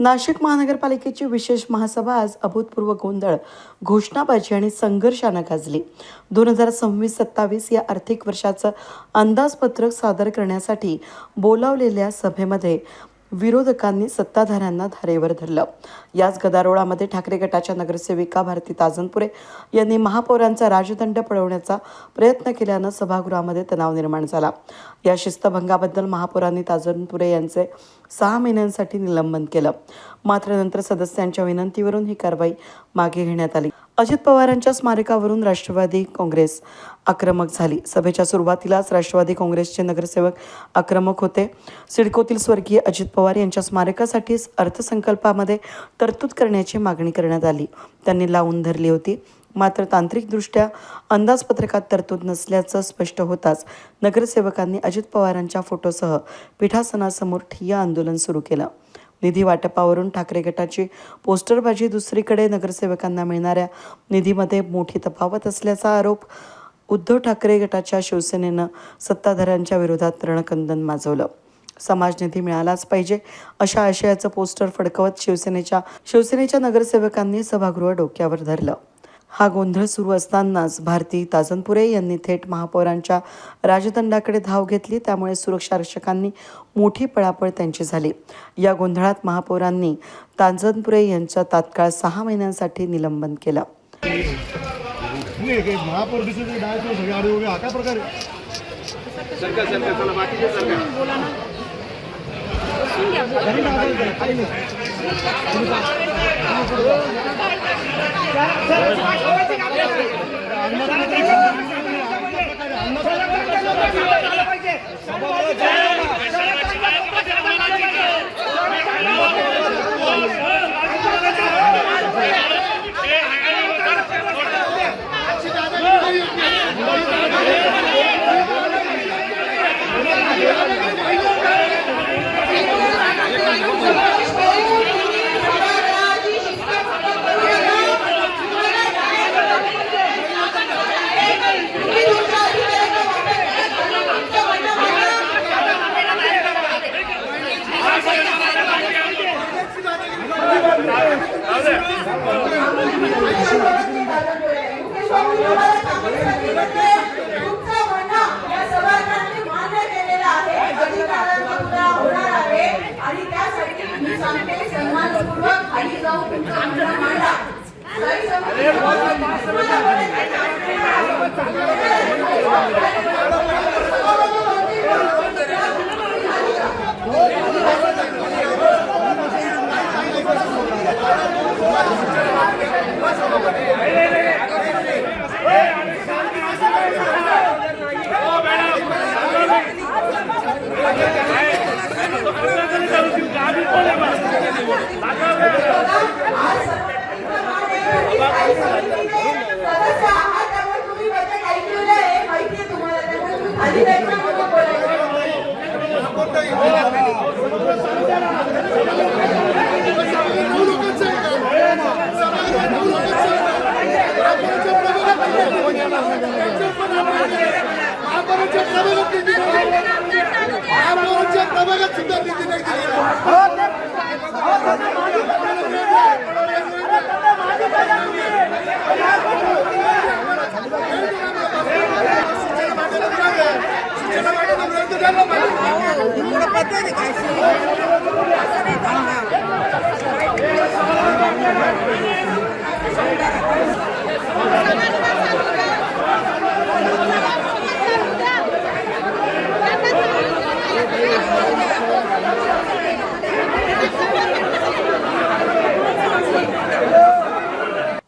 नाशिक महानगरपालिकेची विशेष महासभा आज अभूतपूर्व गोंधळ, घोषणाबाजी आणि संघर्षानं गाजली. 2026-27 या आर्थिक वर्षाचं अंदाजपत्रक सादर करण्यासाठी बोलावलेल्या सभेमध्ये विरोधकांनी सत्ताधाऱ्यांना धारेवर धरलं. याच गदारोळामध्ये ठाकरे गटाच्या नगरसेविका भारती ताजनपुरे यांनी महापौरांचा राजदंड पळवण्याचा प्रयत्न केल्यानं सभागृहामध्ये तणाव निर्माण झाला. या शिस्तभंगाबद्दल महापौरांनी ताजनपुरे यांचे 6 महिन्यांसाठी निलंबन केलं. मात्र नंतर सदस्यांच्या विनंतीवरून ही कारवाई मागे घेण्यात आली. अजित पवारांच्या स्मारकावरून राष्ट्रवादी काँग्रेस आक्रमक झाली. सभेच्या सुरुवातीलाच राष्ट्रवादी काँग्रेसचे नगरसेवक आक्रमक होते. सिडकोतील स्वर्गीय अजित पवार यांच्या स्मारकासाठी अर्थसंकल्पामध्ये तरतूद करण्याची मागणी करण्यात आली. त्यांनी लावून धरली होती. मात्र तांत्रिकदृष्ट्या अंदाजपत्रकात तरतूद नसल्याचं स्पष्ट होताच नगरसेवकांनी अजित पवारांच्या फोटोसह पीठासनासमोर ठिय्या आंदोलन सुरू केलं. निधी वाटपावरून ठाकरे गटाची पोस्टरबाजी, दुसरीकडे नगरसेवकांना मिळणाऱ्या निधीमध्ये मोठी तफावत असल्याचा आरोप. उद्धव ठाकरे गटाच्या शिवसेनेनं सत्ताधाऱ्यांच्या विरोधात रणकंदन माजवलं. समाज निधी मिळालाच पाहिजे अशा आशयाचं पोस्टर फडकवत शिवसेनेच्या नगरसेवकांनी सभागृह डोक्यावर धरलं. हा गोंधळ सुरू असतानाच भारती ताजनपुरे यांनी थेट महापौरांच्या राजदंडाकडे धाव घेतली. त्यामुळे सुरक्षा रक्षकांनी मोठी पळापळ त्यांची झाली. या गोंधळात महापौरांनी ताजनपुरे यांचं तात्काळ 6 महिन्यांसाठी निलंबन केलं.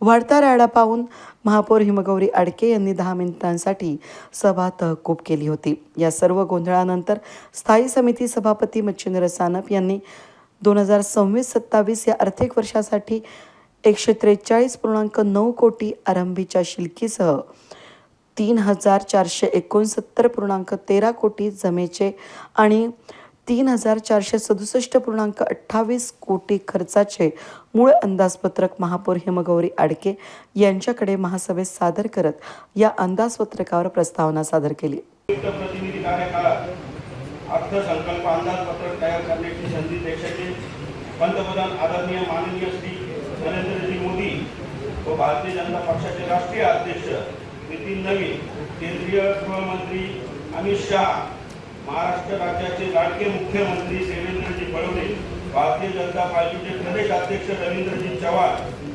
वाढता राडा पाहून महापौर हिमगौरी आडके यांनी 10 मिनिटांसाठी सभा तहकूब केली होती. या सर्व गोंधळानंतर स्थायी समिती सभापती मच्छिंद्र सानप यांनी 2026-27 या आर्थिक वर्षासाठी 143.9 कोटी आरंभीच्या शिल्कीसह 3,469.13 कोटी जमेचे आणि 3,467.28 कोटी खर्चाचे मूळ अंदाजपत्रक महापौर हिमगौरी आडके यांच्याकडे महासभेत सादर करत या अंदाजपत्रकावर प्रस्तावना सादर केली. प्रतिनिधी कार्यकाळात अर्थसंकल्प अंदाजपत्रक तयार करण्याची संधी देशाचे पंतप्रधान आदरणीय माननीय श्री नरेंद्रजी मोदी व भारतीय जनता पक्षाचे राष्ट्रीय अध्यक्ष नितीन नवीन, केंद्रीय गृहमंत्री अमित शहा, महाराष्ट्र राज्याचे लाडके मुख्यमंत्री देवेंद्रजी फडणवीस, भारतीय जनता पार्टीचे प्रदेश अध्यक्ष रवींद्रजी चव्हाण,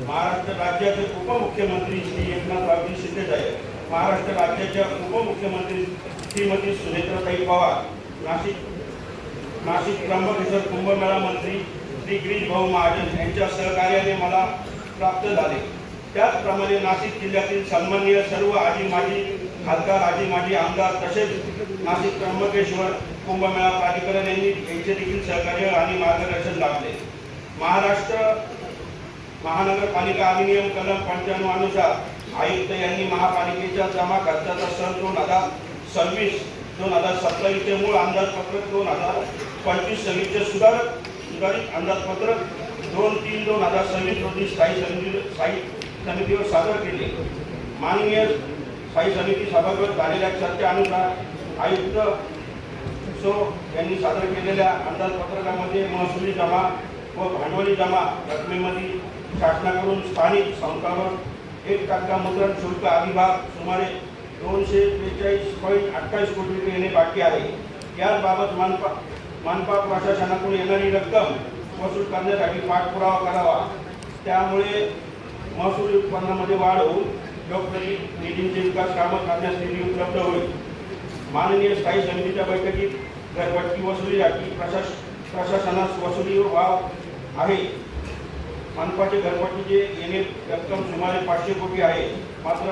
महाराष्ट्र राज्याचे उपमुख्यमंत्री श्री एकनाथरावजी शिंदेसाहेब, महाराष्ट्र राज्याच्या उपमुख्यमंत्री श्रीमती सुनेत्राताई पवार, नाशिक त्र्यंबकेश्वर कुंभमेळा मंत्री श्री गिरीश भाऊ महाजन यांच्या सहकार्याने मला प्राप्त झाले। त्याचप्रमाणे नाशिक जिल्ह्यातील सन्माननीय सर्व आजी माजी खासदार, आजी माजी आमदार तसेच नाशिक त्र्यंबकेश्वर कुंभमेळा प्राधिकरण यांनी यांचे देखील सहकार्य आणि मार्गदर्शन लाभले। महाराष्ट्र महानगरपालिका अधिनियम कलम 95 अनुसार आयुक्त यांनी महापालिकेच्या जमा खर्चाचा सन 2026-2027 चे मूळ अंदाजपत्रक 2025-26 सुधारित अंदाजपत्रक 2-3-2026 रोजी स्थायी समितीवर सादर केले। माननीय स्थायी समिती सभागृहात झालेल्या चर्चेनुसार आयुक्त यांनी सादर केलेल्या अंदाजपत्रकामध्ये महसुली जमा व भांडवली जमा रकमेमध्ये शासनाकडून स्थानिक संस्थांवर 1% मुद्रण शुल्क अधिभाग सुमारे 243.28 कोटी रुपये येणे बाकी आहे। याबाबत मनपा प्रशासनाकडून येणारी रक्कम वसूल करण्यासाठी पाठपुरावा करावा, त्यामुळे महसूल उत्पन्नामध्ये वाढ होऊन लोकप्रतिनिधींचे विकास कामं करण्यास निधी उपलब्ध होईल। माननीय स्थायी समितीच्या बैठकीत घरपट्टी वसुलीसाठी प्रशासनास वसुली वाव आहे। मनपाचे घरपट्टीचे येणे रक्कम सुमारे 500 कोटी आहे, मात्र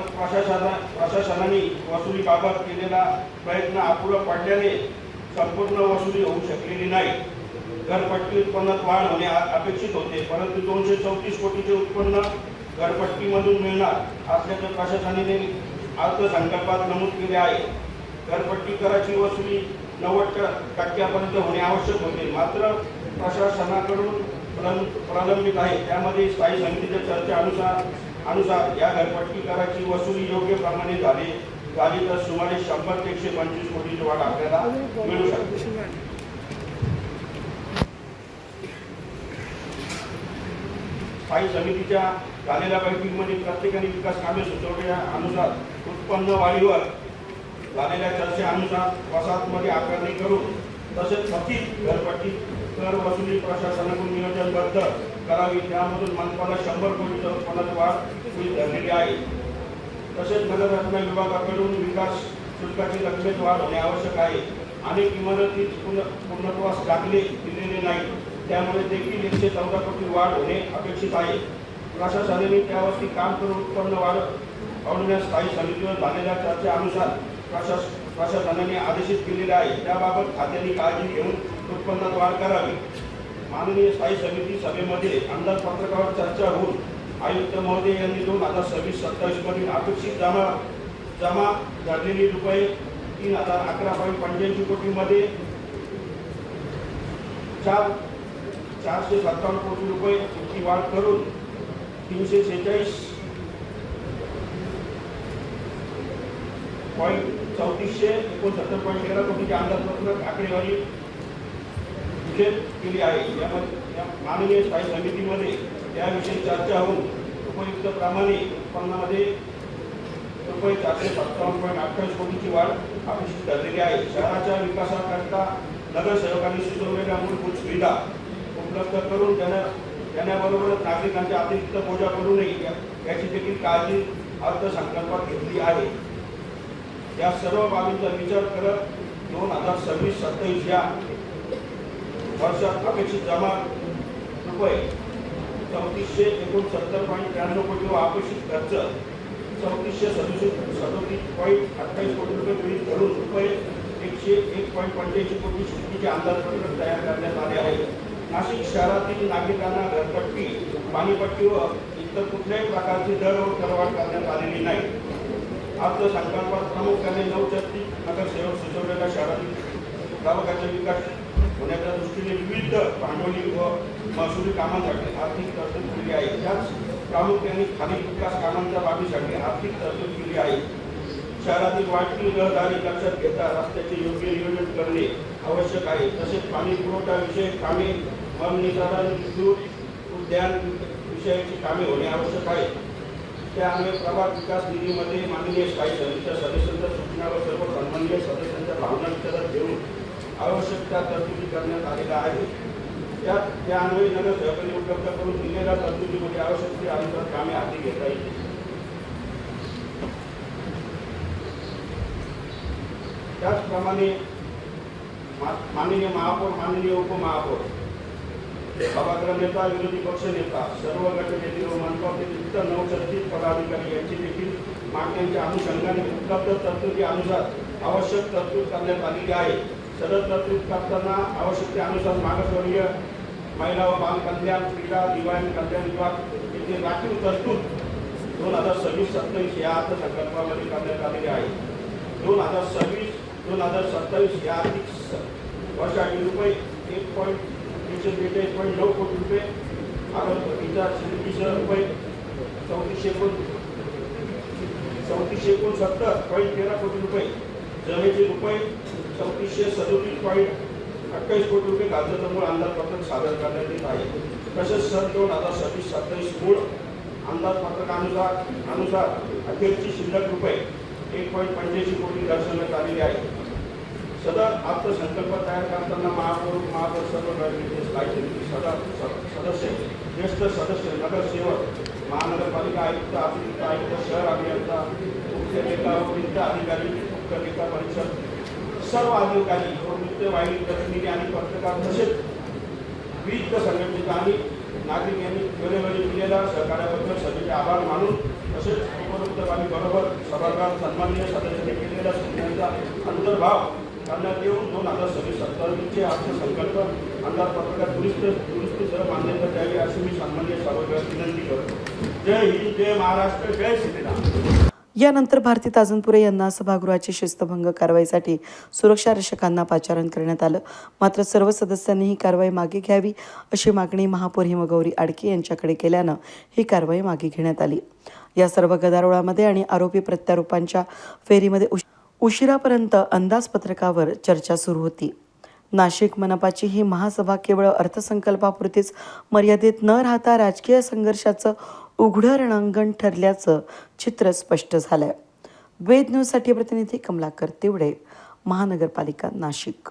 प्रशासनाने वसुलीबाबत केलेला प्रयत्न अपुरा पडल्याने संपूर्ण वसुली होऊ शकलेली नाही। घरपट्टी उत्पन्नात वाढ होणे अपेक्षित होते, परंतु 234 कोटीचे उत्पन्न घरपट्टीमधून मिळणार असल्याचे प्रशासनाने अर्थसंकल्पात नमूद केले आहे। घरपट्टी कराची वसुली 90% होणे आवश्यक होते, मात्र प्रशासनाकडून प्रलंबित आहे। त्यामध्ये स्थायी समितीच्या चर्चेनुसार या घरपट्टी कराची वसुली योग्य प्रमाणे झाली तर सुमारे 100 ते 125 कोटीची वाढ आपल्याला मिळू शकते। स्थायी समितीच्या झालेल्या बैठकीमध्ये प्रत्येकाने विकास कामे सुचवल्यानुसार उत्पन्न वाढीवर झालेल्या चर्चेनुसार वसाहतमध्ये आकारणी करून तसेच थकीत घरपट्टी कर वसुली प्रशासनाकडून नियोजनबद्ध करावी, त्यामधून मनपाला 100 कोटीच्या उत्पन्नात वाढ धरलेली आहे। तसेच नगररचना विभागाकडून विकास शुल्काची रकमेत वाढ होणे आवश्यक आहे। अनेक इमारती पूर्णत्वास दाखले दिलेले नाही, त्यामुळे देखील 114 कोटी वाढ होणे अपेक्षित आहे। प्रशासनाने त्यावरती काम करून उत्पन्न वाढवण्यास स्थायी समितीवर झालेल्या चर्चेनुसार प्रशासनाने आदेशित केलेले आहे। त्याबाबत खात्याने काळजी घेऊन उत्पन्नात वाढ करावी। माननीय स्थायी समिती सभेमध्ये अंदाजपत्रकावर चर्चा होऊन आयुक्त महोदय यांनी 2026-27 मधील अपेक्षित जमा झालेली रुपये 3011.85 कोटीमध्ये 457 कोटी रुपये इतकी वाढ करून 346.3469.13 कोटीचे अंदाजपत्रक आकडेवारी घोषित केली आहे। यामध्ये माननीय स्थायी समितीमध्ये याविषयी चर्चा होऊन उपयुक्त प्रमाणे उत्पन्नामध्ये रुपये 457.28 कोटीची वाढ अपेक्षित ठरलेली आहे। शहराच्या विकासाकरिता नगरसेवकांनी सुचवलेल्या मूलभूत सुविधा उपलब्ध करून देण्याबरोबरच नागरिकांच्या अतिरिक्त बोजा करू नये याची देखील काळजी अर्थसंकल्पात घेतली आहे। या सर्व बाबींचा विचार करत 2026-27 या वर्षात अपेक्षित जमा रुपये 3469.93 कोटी व अपेक्षित खर्च 3437.28 कोटी रुपये गृहीत धरून रुपये 101.85 कोटी शेतीचे अंदाजपत्रक तयार करण्यात आले आहे। नाशिक शहरातील नागरिकांना घरपट्टी, पाणीपट्टी व इतर कुठल्याही प्रकारची दर व करवाढ करण्यात आलेली नाही। अर्थसंकल्पात प्रामुख्याने नवचर्चित नगरसेवक सुचवलेल्या शहरातील गावाच्या विकास होण्याच्या दृष्टीने विविध भांडवली व महसुली कामांसाठी आर्थिक तरतूद केली आहे। त्याच प्रामुख्याने खालील विकास कामांच्या बाबीसाठी आर्थिक तरतूद केली आहे। शहरातील वाढती रहदारी लक्षात घेता रस्त्याचे योग्य नियोजन करणे आवश्यक आहे। तसेच पाणी पुरवठा विषयक कामे मलनिसारण विद्युत उद्यान विषयाची कामे होणे आवश्यक आहे. त्या अन्वये प्रभाग विकास निधीमध्ये माननीय स्थायी समितीच्या सदस्यांच्या सूचना व सर्व सन्माननीय सदस्यांच्या भावना विचारात घेऊन आवश्यक त्या तरतुदी करण्यात आलेल्या आहेत. त्या अन्वये नगर सहकारी उपलब्ध करून दिलेल्या तरतुदीमध्ये आवश्यक ते अनुसार कामे हाती घेता येतील. त्याचप्रमाणे माननीय महापौर, माननीय उपमहापौर, सभागृह नेता, विरोधी पक्ष नेता, सर्व गटनेते व मनपाचे इतर नवचर्चित पदाधिकारी यांची देखील मागण्यांच्या अनुषंगाने उपलब्ध तरतुदी अनुसार आवश्यक तरतूद करण्यात आलेली आहे. सदर तरतूद करताना आवश्यकतेनुसार मागासवर्गीय महिला व बाल कल्याण, क्रीडा, दिव्यांग कल्याण विभाग येथे राखीव तरतूद 2026-27 या अर्थसंकल्पामध्ये करण्यात आलेली आहे. 2026-2027 या आर्थिक वर्षासाठी रुपये 1.9 कोटी रुपये, आरोग्य शिल्लकीसह रुपये 3469.13 कोटी रुपये, जमेचे रुपये 3437.28 कोटी रुपये गाजरमूळ अंदाजपत्रक सादर करण्यात येत आहे. तसेच सन 2026-27 मूळ अंदाजपत्रकानुसार अखेरची शिल्लक रुपये 1.85 कोटी दर्शवण्यात आलेली आहे. सदर अर्थसंकल्प तयार करताना महापौर, महापौर, सर्व गटनेते, स्थायी समिती सदस्य, ज्येष्ठ सदस्य, नगरसेवक, महानगरपालिका आयुक्त, अतिरिक्त आयुक्त, शहर अभियंता, मुख्य लेखा व वित्त अधिकारी, मुख्य लेखा परीक्षक, सर्व अधिकारी व वृत्तवाहिनी प्रतिनिधी आणि पत्रकार तसेच विविध संघटनांनी नागरिक यांनी वेळोवेळी दिलेल्या सहकार्याबद्दल सगळ्यांचे आभार मानून तसेच उपवृत्तवाहिनीबरोबर सभागृहात सन्माननीय सदस्यांनी केलेल्या सूचनांचा अंतर्भाव करण्यात येऊन 2026-27 अर्थसंकल्प अंदाजपत्रकात दुरुस्तीसह मान्यता द्यावी अशी मी सन्माननीय सभागृहात विनंती करतो. जय हिंद, जय महाराष्ट्र, जय श्रीराम. यानंतर भारती ताजनपुरे यांना सभागृहाची शिस्तभंग कारवाईसाठी सुरक्षा रक्षकांना पाचारण करण्यात आलं. मात्र सर्व सदस्यांनी ही कारवाई मागे घ्यावी अशी मागणी महापौर हिमगौरी आडके यांच्याकडे केल्यानं ही कारवाई मागे घेण्यात आली. या सर्व गदारोळामध्ये आणि आरोपी प्रत्यारोपांच्या फेरीमध्ये उशिरापर्यंत अंदाजपत्रकावर चर्चा सुरू होती. नाशिक मनपाची ही महासभा केवळ अर्थसंकल्पापुरतीच मर्यादित न राहता राजकीय संघर्षाचं उघडं रणांगण ठरल्याचं चित्र स्पष्ट झालंय. वेद न्यूजसाठी प्रतिनिधी कमलाकर तिवडे, महानगरपालिका नाशिक.